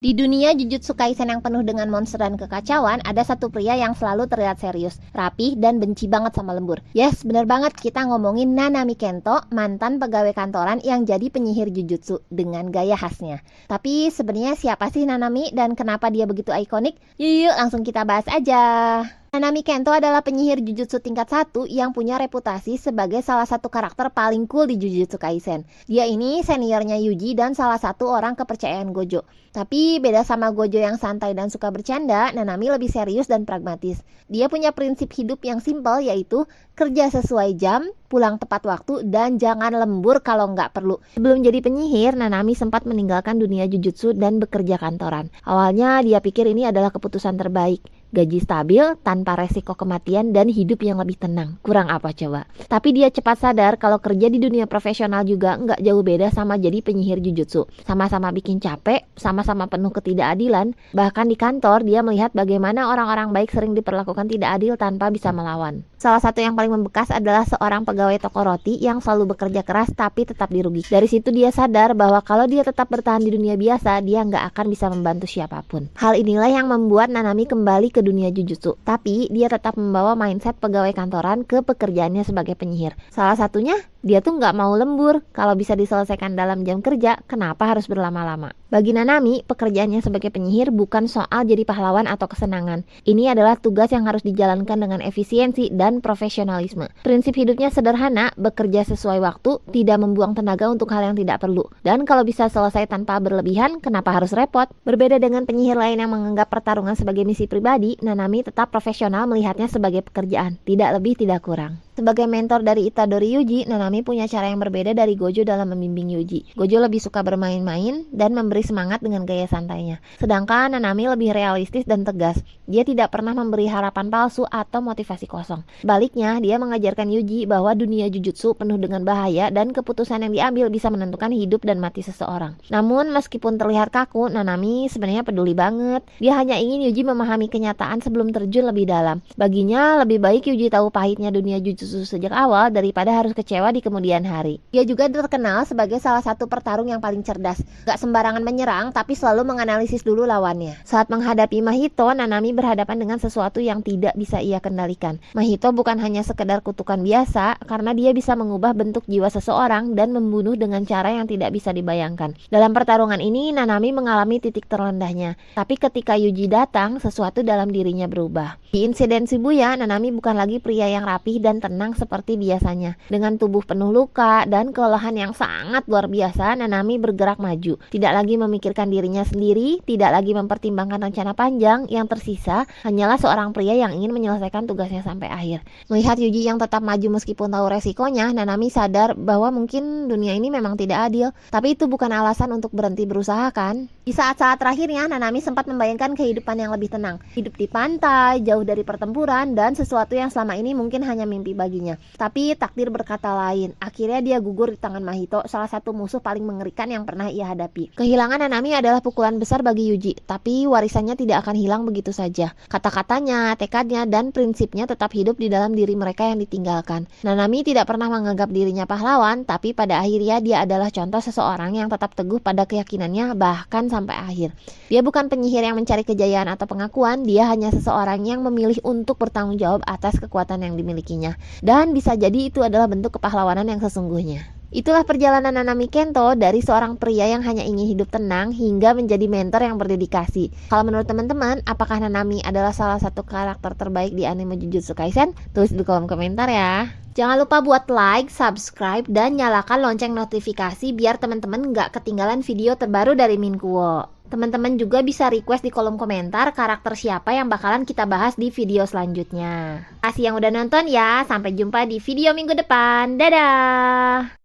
Di dunia Jujutsu Kaisen yang penuh dengan monster dan kekacauan, ada satu pria yang selalu terlihat serius, rapih, dan benci banget sama lembur. Yes, bener banget, kita ngomongin Nanami Kento, mantan pegawai kantoran yang jadi penyihir Jujutsu dengan gaya khasnya. Tapi sebenarnya siapa sih Nanami dan kenapa dia begitu ikonik? Yuk, langsung kita bahas aja. Nanami Kento adalah penyihir Jujutsu tingkat 1 yang punya reputasi sebagai salah satu karakter paling cool di Jujutsu Kaisen. Dia ini seniornya Yuji dan salah satu orang kepercayaan Gojo. Tapi beda sama Gojo yang santai dan suka bercanda, Nanami lebih serius dan pragmatis. Dia punya prinsip hidup yang simpel, yaitu kerja sesuai jam, pulang tepat waktu, dan jangan lembur kalau nggak perlu. Sebelum jadi penyihir, Nanami sempat meninggalkan dunia Jujutsu dan bekerja kantoran. Awalnya dia pikir ini adalah keputusan terbaik. Gaji stabil, tanpa resiko kematian, dan hidup yang lebih tenang. Kurang apa coba? Tapi dia cepat sadar kalau kerja di dunia profesional juga nggak jauh beda sama jadi penyihir Jujutsu. Sama-sama bikin capek, sama-sama penuh ketidakadilan. Bahkan di kantor, dia melihat bagaimana orang-orang baik sering diperlakukan tidak adil tanpa bisa melawan. Salah satu yang paling membekas adalah seorang pegawai toko roti yang selalu bekerja keras tapi tetap dirugi. Dari situ dia sadar bahwa kalau dia tetap bertahan di dunia biasa, dia nggak akan bisa membantu siapapun. Hal inilah yang membuat Nanami kembali ke dunia Jujutsu, tapi dia tetap membawa mindset pegawai kantoran ke pekerjaannya sebagai penyihir. Salah satunya, dia tuh nggak mau lembur. Kalau bisa diselesaikan dalam jam kerja, kenapa harus berlama-lama? Bagi Nanami, pekerjaannya sebagai penyihir bukan soal jadi pahlawan atau kesenangan. Ini adalah tugas yang harus dijalankan dengan efisiensi dan profesionalisme. Prinsip hidupnya sederhana, bekerja sesuai waktu, tidak membuang tenaga untuk hal yang tidak perlu. Dan kalau bisa selesai tanpa berlebihan, kenapa harus repot? Berbeda dengan penyihir lain yang menganggap pertarungan sebagai misi pribadi, Nanami tetap profesional melihatnya sebagai pekerjaan, tidak lebih tidak kurang. Sebagai mentor dari Itadori Yuji, Nanami punya cara yang berbeda dari Gojo dalam membimbing Yuji. Gojo lebih suka bermain-main dan memberi semangat dengan gaya santainya. Sedangkan Nanami lebih realistis dan tegas. Dia tidak pernah memberi harapan palsu atau motivasi kosong. Sebaliknya, dia mengajarkan Yuji bahwa dunia Jujutsu penuh dengan bahaya dan keputusan yang diambil bisa menentukan hidup dan mati seseorang. Namun, meskipun terlihat kaku, Nanami sebenarnya peduli banget. Dia hanya ingin Yuji memahami kenyataan sebelum terjun lebih dalam. Baginya, lebih baik Yuji tahu pahitnya dunia Jujutsu sejak awal daripada harus kecewa di kemudian hari. Dia juga terkenal sebagai salah satu pertarung yang paling cerdas. Gak sembarangan menyerang, tapi selalu menganalisis dulu lawannya. Saat menghadapi Mahito, Nanami berhadapan dengan sesuatu yang tidak bisa ia kendalikan. Mahito bukan hanya sekedar kutukan biasa, karena dia bisa mengubah bentuk jiwa seseorang dan membunuh dengan cara yang tidak bisa dibayangkan. Dalam pertarungan ini, Nanami mengalami titik terendahnya. Tapi ketika Yuji datang, sesuatu dalam dirinya berubah. Di insiden Shibuya, Nanami bukan lagi pria yang rapih dan tenang seperti biasanya. Dengan tubuh penuh luka dan kelelahan yang sangat luar biasa, Nanami bergerak maju. Tidak lagi memikirkan dirinya sendiri, tidak lagi mempertimbangkan rencana panjang. Yang tersisa hanyalah seorang pria yang ingin menyelesaikan tugasnya sampai akhir. Melihat Yuji yang tetap maju meskipun tahu resikonya, Nanami sadar bahwa mungkin dunia ini memang tidak adil. Tapi itu bukan alasan untuk berhenti berusaha, kan? Di saat-saat terakhirnya, Nanami sempat membayangkan kehidupan yang lebih tenang. Hidup di pantai, jauh dari pertempuran, dan sesuatu yang selama ini mungkin hanya mimpi baginya. Tapi takdir berkata lain. Akhirnya dia gugur di tangan Mahito, salah satu musuh paling mengerikan yang pernah ia hadapi. Kehilangan Nanami adalah pukulan besar bagi Yuji, tapi warisannya tidak akan hilang begitu saja. Kata-katanya, tekadnya, dan prinsipnya tetap hidup di dalam diri mereka yang ditinggalkan. Nanami tidak pernah menganggap dirinya pahlawan, tapi pada akhirnya dia adalah contoh seseorang yang tetap teguh pada keyakinannya bahkan sampai akhir. Dia bukan penyihir yang mencari kejayaan atau pengakuan, dia hanya seseorang yang memilih untuk bertanggung jawab atas kekuatan yang dimilikinya. Dan bisa jadi itu adalah bentuk kepahlawanan yang sesungguhnya. Itulah perjalanan Nanami Kento dari seorang pria yang hanya ingin hidup tenang hingga menjadi mentor yang berdedikasi. Kalau menurut teman-teman, apakah Nanami adalah salah satu karakter terbaik di anime Jujutsu Kaisen? Tulis di kolom komentar ya. Jangan lupa buat like, subscribe, dan nyalakan lonceng notifikasi biar teman-teman nggak ketinggalan video terbaru dari Minkuwo. Teman-teman juga bisa request di kolom komentar karakter siapa yang bakalan kita bahas di video selanjutnya. Kasih yang udah nonton ya, sampai jumpa di video minggu depan. Dadah!